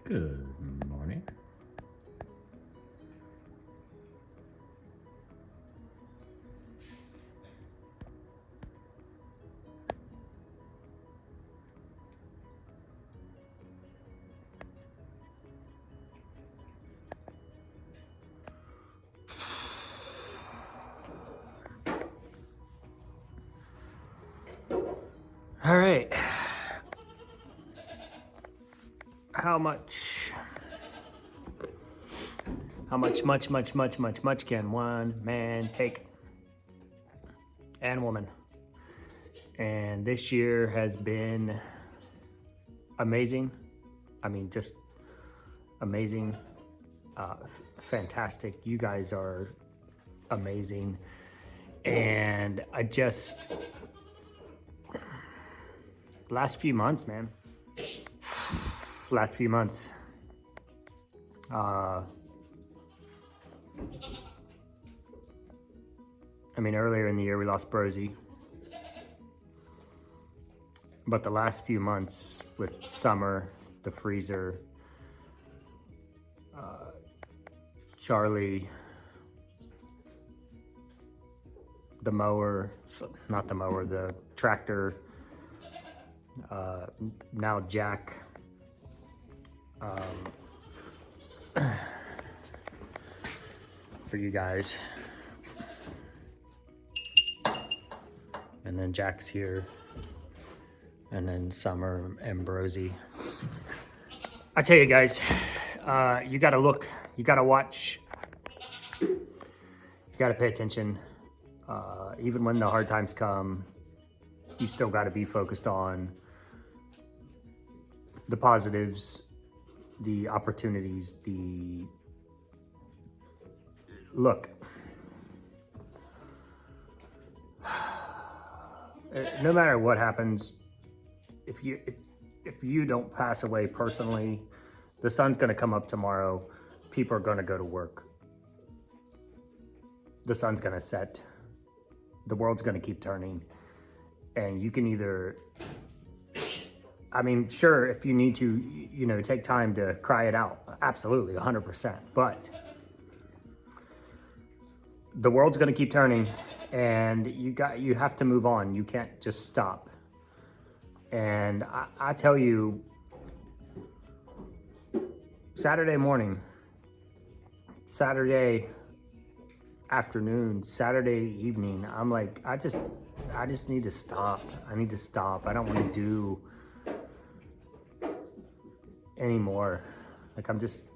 Good morning. All right. How much can one man take? And woman. And this year has been amazing. I mean, just amazing. Fantastic. You guys are amazing. And last few months, man. Last few months. I mean, earlier in the year we lost Brosy, but the last few months with Summer, the freezer, Charlie, the mower, not the mower, the tractor, now Jack, for you guys. And then Jack's here. And then Summer and Brosy. I tell you guys, you gotta look, you gotta watch, you gotta pay attention. Even when the hard times come, you still gotta be focused on the positives, the opportunities, look. No matter what happens, if you don't pass away personally, the sun's gonna come up tomorrow. People are gonna go to work. The sun's gonna set. The world's gonna keep turning. And you can either, I mean, sure, if you need to, you know, take time to cry it out, absolutely, 100%. But the world's gonna keep turning, and you have to move on. You can't just stop. And I tell you, Saturday morning, Saturday afternoon, Saturday evening, I'm like, I just need to stop. I need to stop. I don't want to do anymore. Like, I'm just,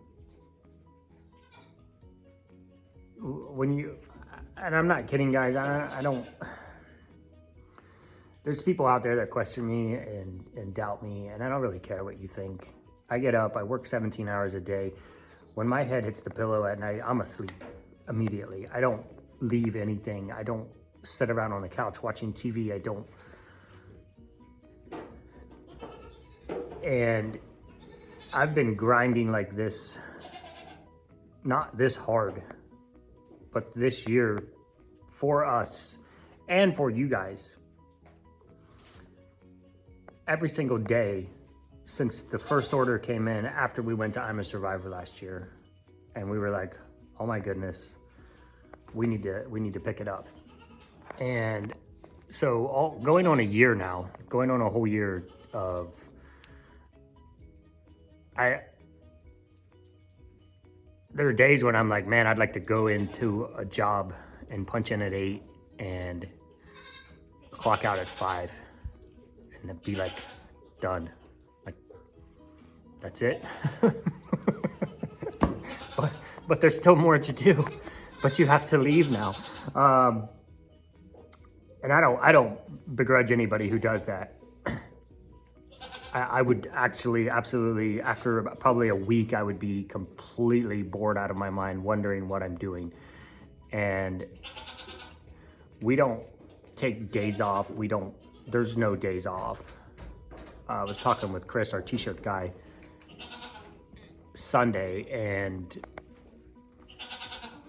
and I'm not kidding, guys. I don't, there's people out there that question me and doubt me, and I don't really care what you think. I get up, I work 17 hours a day. When my head hits the pillow at night, I'm asleep immediately. I don't leave anything. I don't sit around on the couch watching TV. I don't. And I've been grinding like this, not this hard, but this year for us and for you guys. Every single day since the first order came in after we went to I'm a Survivor last year, and we were like, oh my goodness, we need to pick it up. And so going on a year now, going on a whole year of, there are days when I'm like, man, I'd like to go into a job and punch in at 8 and clock out at 5 and then be like, done. Like, that's it. but there's still more to do. But you have to leave now. And I don't begrudge anybody who does that. I would actually, absolutely, after probably a week, I would be completely bored out of my mind, wondering what I'm doing. And we don't take days off. There's no days off. I was talking with Chris, our t-shirt guy, Sunday, and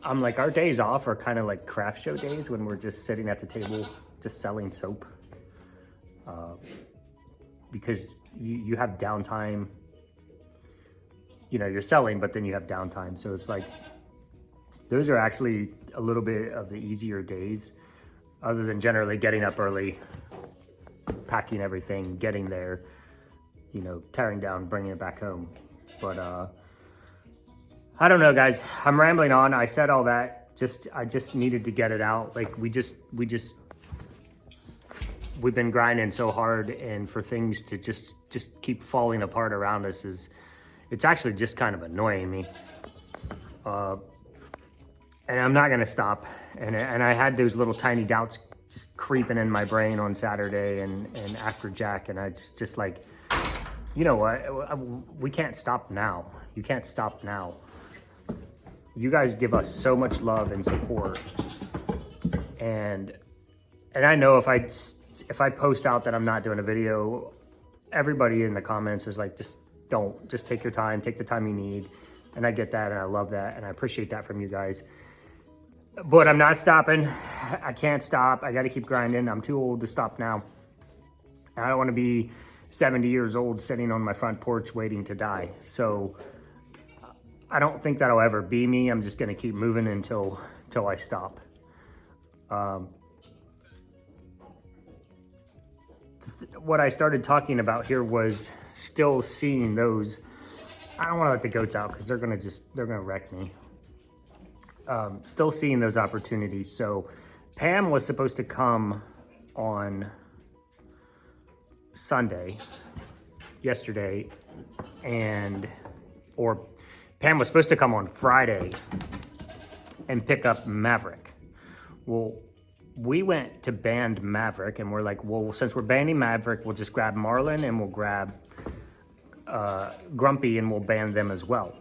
I'm like, our days off are kind of like craft show days when we're just sitting at the table, just selling soap. Because you have downtime. you know, you're selling, but then you have downtime. So it's like, those are actually a little bit of the easier days, other than generally getting up early, packing everything, getting there, you know, tearing down, bringing it back home. But I don't know, guys. I'm rambling on. I said all that. I just needed to get it out. Like we've been grinding so hard, and for things to just keep falling apart around us it's actually just kind of annoying me. And I'm not gonna stop. And I had those little tiny doubts just creeping in my brain on Saturday and after Jack, and I just like, you know what? We can't stop now. You can't stop now. You guys give us so much love and support, and I know if I post out that I'm not doing a video, everybody in the comments is like, just take your time, take the time you need, and I get that, and I love that, and I appreciate that from you guys. But I'm not stopping. I can't stop. I got to keep grinding. I'm too old to stop now. I don't want to be 70 years old sitting on my front porch waiting to die. So I don't think that'll ever be me. I'm just going to keep moving until I stop. What I started talking about here was still seeing those. I don't want to let the goats out because they're going to wreck me. Still seeing those opportunities. So Pam was supposed to come on Sunday, yesterday, or Pam was supposed to come on Friday and pick up Maverick. Well, we went to band Maverick, and we're like, well, since we're banding Maverick, we'll just grab Marlin and we'll grab Grumpy, and we'll band them as well.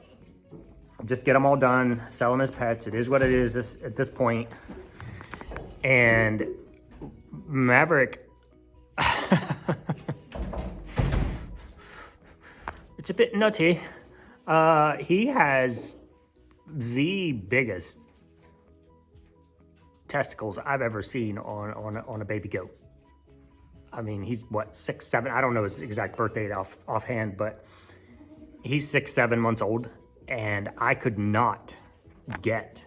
Just get them all done, sell them as pets. It is what it is at this point. And Maverick, it's a bit nutty. He has the biggest testicles I've ever seen on a baby goat. I mean, he's what, 6, 7? I don't know his exact birth date offhand, but he's 6, 7 months old, and I could not get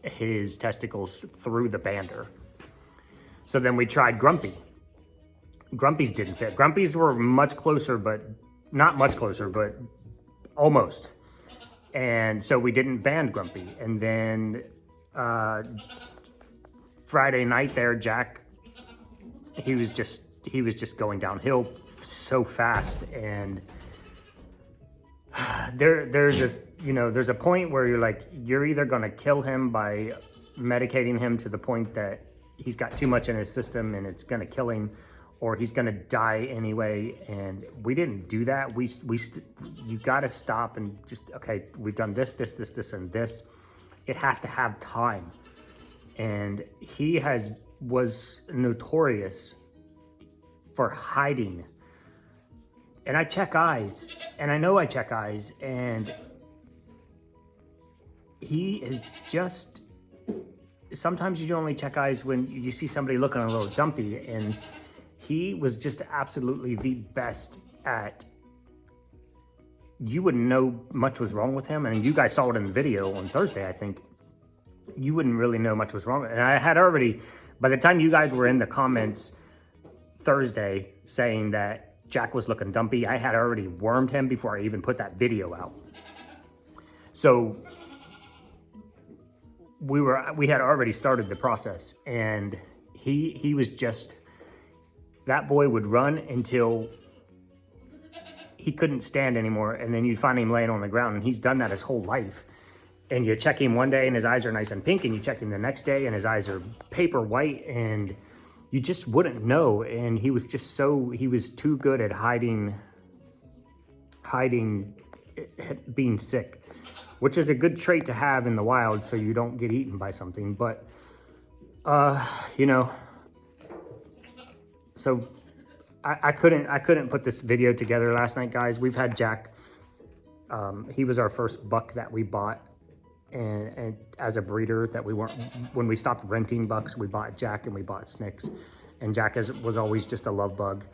his testicles through the bander. So then we tried Grumpy. Grumpy's didn't fit. Grumpy's were much closer, but not much closer, but almost. And so we didn't band Grumpy. And then Friday night there, Jack, he was just going downhill so fast. And there's a point where you're like, you're either gonna kill him by medicating him to the point that he's got too much in his system and it's gonna kill him, or he's gonna die anyway. And we didn't do that. You gotta stop and just, okay, we've done this, and this. It has to have time. And he was notorious for hiding. And I check eyes, and I know I check eyes, and he is just, sometimes you only check eyes when you see somebody looking a little dumpy, and he was just absolutely the best at, you wouldn't know much was wrong with him, and you guys saw it in the video on Thursday, I think. You wouldn't really know much was wrong. And I had already, by the time you guys were in the comments Thursday saying that Jack was looking dumpy, I had already wormed him before I even put that video out. So we had already started the process, and he was just, that boy would run until he couldn't stand anymore, and then you'd find him laying on the ground, and he's done that his whole life. And you check him one day and his eyes are nice and pink, and you check him the next day and his eyes are paper white, and you just wouldn't know. And he was just he was too good at hiding being sick, which is a good trait to have in the wild so you don't get eaten by something. But, so I couldn't put this video together last night, guys. We've had Jack, he was our first buck that we bought. And as a breeder that we weren't, when we stopped renting bucks, we bought Jack and we bought Snicks. And Jack was always just a love bug.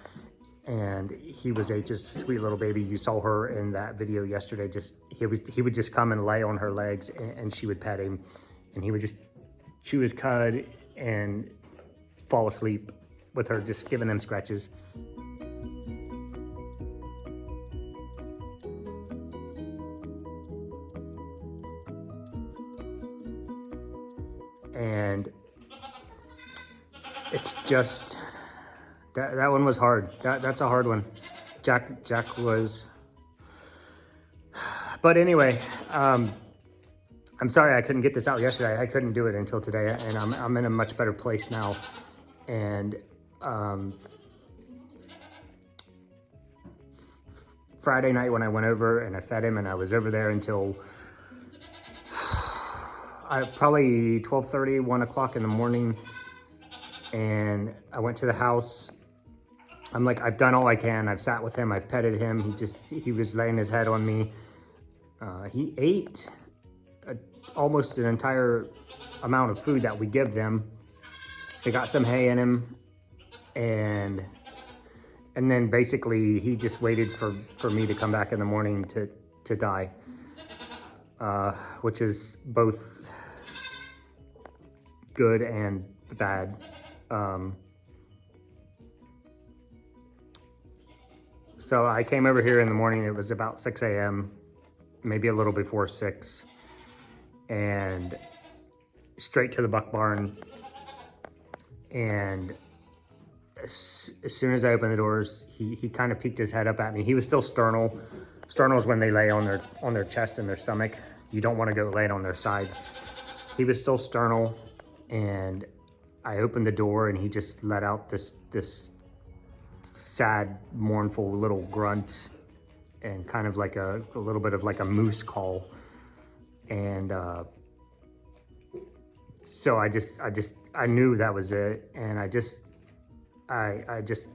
and he was just a sweet little baby. You saw her in that video yesterday. He would just come and lay on her legs, and she would pet him, and he would just chew his cud and fall asleep with her just giving him scratches. And it's just that one was hard. That's a hard one. Jack was. But anyway, I'm sorry I couldn't get this out yesterday. I couldn't do it until today, and I'm in a much better place now. And Friday night when I went over and I fed him, and I was over there until probably 12:30, 1 o'clock in the morning. And I went to the house. I'm like, I've done all I can. I've sat with him. I've petted him. He was laying his head on me. He ate almost an entire amount of food that we give them. They got some hay in him, and then basically he just waited for me to come back in the morning to die, which is both good and bad. So I came over here in the morning. It was about 6 a.m., maybe a little before 6, and straight to the buck barn. And as soon as I opened the doors, he kind of peeked his head up at me. He was still sternal. Sternal is when they lay on their chest and their stomach. You don't want to go lay it on their side. He was still sternal, and I opened the door, and he just let out this sad, mournful little grunt, and kind of like a little bit of like a moose call. And so I knew that was it, and I just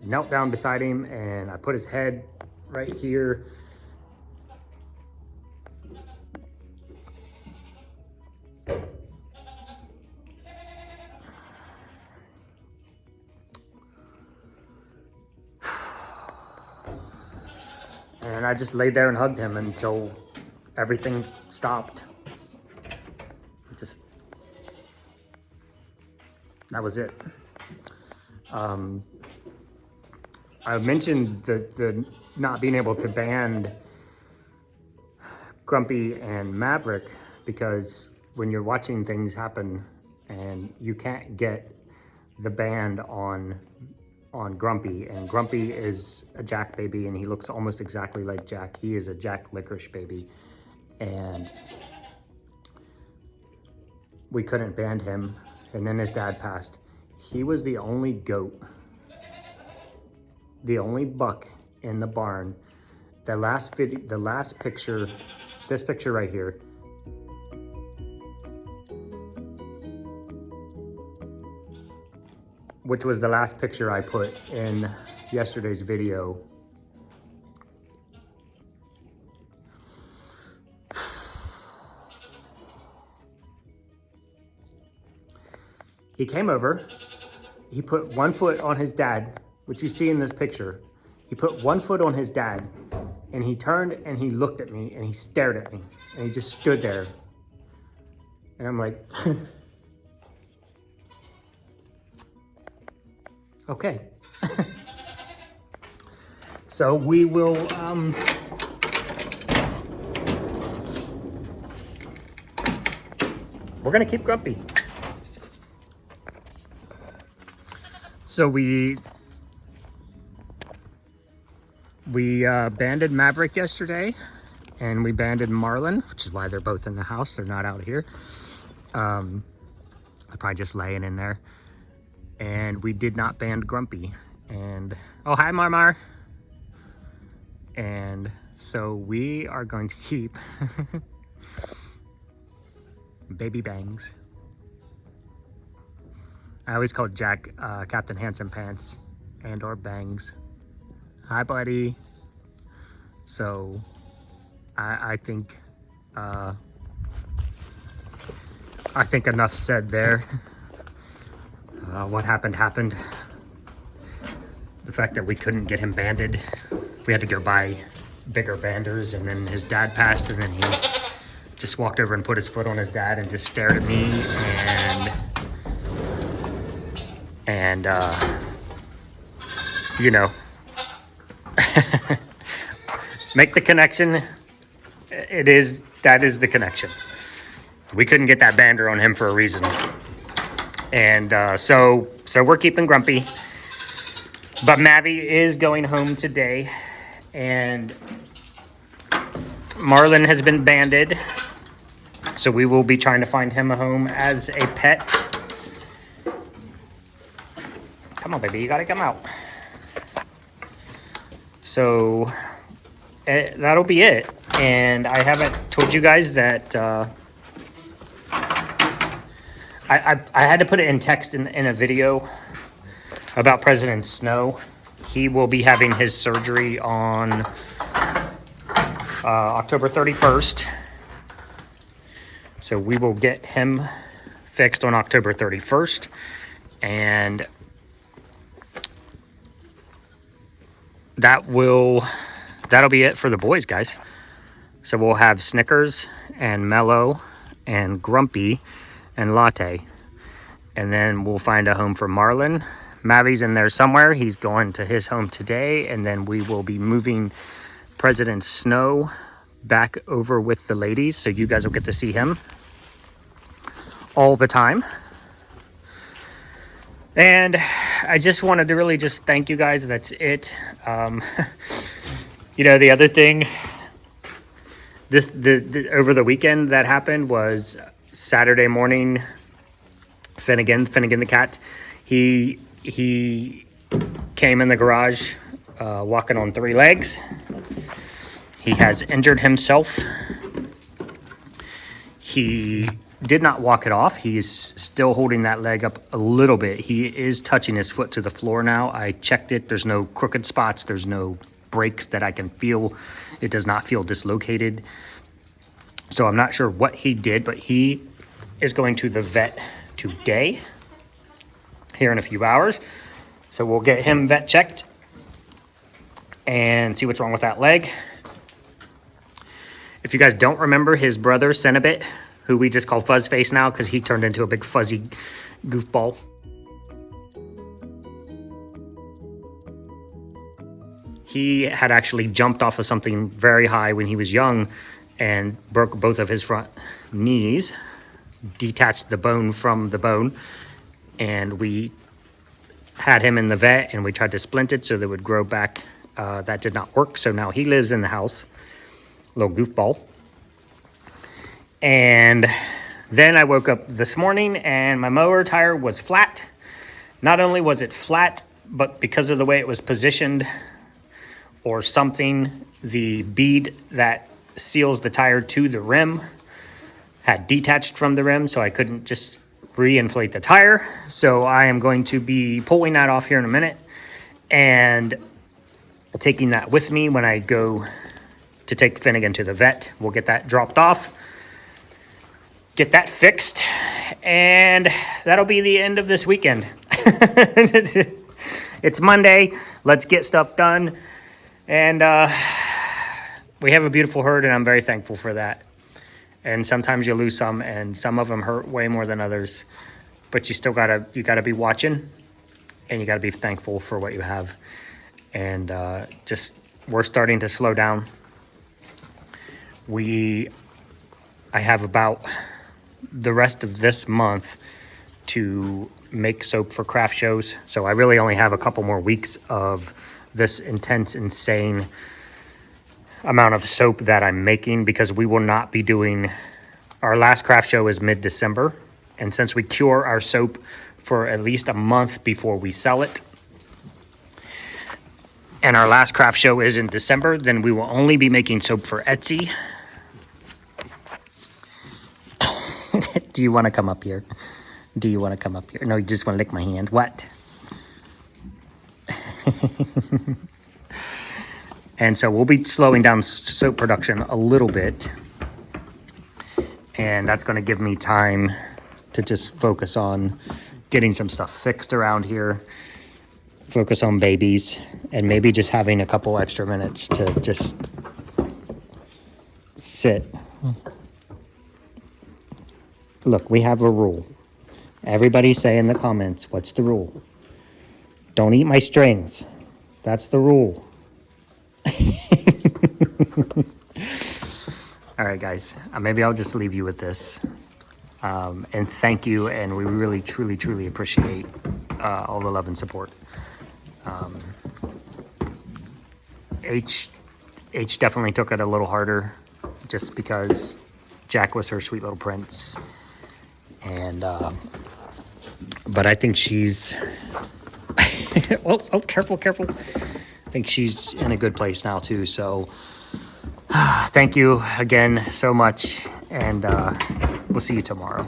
knelt down beside him, and I put his head right here. And I just laid there and hugged him until everything stopped. That was it. I mentioned the not being able to band Grumpy and Maverick, because when you're watching things happen and you can't get the band on Grumpy, and Grumpy is a Jack baby, and he looks almost exactly like Jack. He is a Jack licorice baby, and we couldn't band him. And then his dad passed. He was the only goat, the only buck in the barn. The last picture, this picture right here, which was the last picture I put in yesterday's video. He came over, he put one foot on his dad, which you see in this picture. He put one foot on his dad, and he turned and he looked at me and he stared at me, and he just stood there. And I'm like, okay. So we will, we're gonna keep Grumpy. So we banded Maverick yesterday, and we banded Marlin, which is why they're both in the house. They're not out here. They're probably just laying in there. And we did not band Grumpy. And oh, hi, Marmar. And so we are going to keep Baby Bangs. I always called Jack Captain Handsome Pants and or Bangs. Hi, buddy. So I think enough said there. What happened. the fact that we couldn't get him banded. We had to go buy bigger banders, and then his dad passed, and then he just walked over and put his foot on his dad and just stared at me, and you know, make the connection. That is the connection. We couldn't get that bander on him for a reason. And so we're keeping Grumpy. But Mavi is going home today, and Marlin has been banded. So we will be trying to find him a home as a pet. Come on, baby, you gotta come out. So that'll be it. And I haven't told you guys that I had to put it in text in a video about President Snow. He will be having his surgery on October 31st. So we will get him fixed on October 31st. And that'll be it for the boys, guys. So we'll have Snickers and Mellow and Grumpy and Latte. And then we'll find a home for Marlin. Mavi's in there somewhere. He's going to his home today. And then we will be moving President Snow back over with the ladies. So you guys will get to see him all the time. And I just wanted to really just thank you guys. That's it. You know, the other thing, over the weekend that happened was Saturday morning, Finnegan the cat, he came in the garage walking on 3 legs. He has injured himself. He did not walk it off. He's still holding that leg up a little bit. He is touching his foot to the floor now. I checked it. There's no crooked spots. There's no breaks that I can feel. It does not feel dislocated. So I'm not sure what he did, but he is going to the vet today, here in a few hours. So we'll get him vet checked and see what's wrong with that leg. If you guys don't remember, his brother, Cenobit, who we just call Fuzzface now because he turned into a big fuzzy goofball. He had actually jumped off of something very high when he was young and broke both of his front knees, detached the bone from the bone, and we had him in the vet and we tried to splint it so that it would grow back. That did not work, so now he lives in the house, little goofball. And then I woke up this morning and my mower tire was flat. Not only was it flat, but because of the way it was positioned or something, the bead that seals the tire to the rim had detached from the rim, so I couldn't just re-inflate the tire. So I am going to be pulling that off here in a minute and taking that with me when I go to take Finnegan to the vet. We'll get that dropped off, get that fixed, and that'll be the end of this weekend. It's Monday. Let's get stuff done. And we have a beautiful herd, and I'm very thankful for that. And sometimes you lose some, and some of them hurt way more than others. But you still gotta be watching, and you gotta be thankful for what you have. And we're starting to slow down. I have about the rest of this month to make soap for craft shows. So I really only have a couple more weeks of this intense, insane amount of soap that I'm making, because we will not be doing, our last craft show is mid-December. And since we cure our soap for at least a month before we sell it, and our last craft show is in December, then we will only be making soap for Etsy. Do you want to come up here? Do you want to come up here? No, you just want to lick my hand. What? And so we'll be slowing down soap production a little bit. And that's going to give me time to just focus on getting some stuff fixed around here. focus on babies, and maybe just having a couple extra minutes to just sit. Look, we have a rule. Everybody say in the comments, what's the rule? Don't eat my strings. That's the rule. All right, guys, maybe I'll just leave you with this. And thank you, and we really, truly, truly appreciate all the love and support. H definitely took it a little harder just because Jack was her sweet little prince. And, but I think she's, oh, careful. I think she's in a good place now too. So thank you again so much. And we'll see you tomorrow.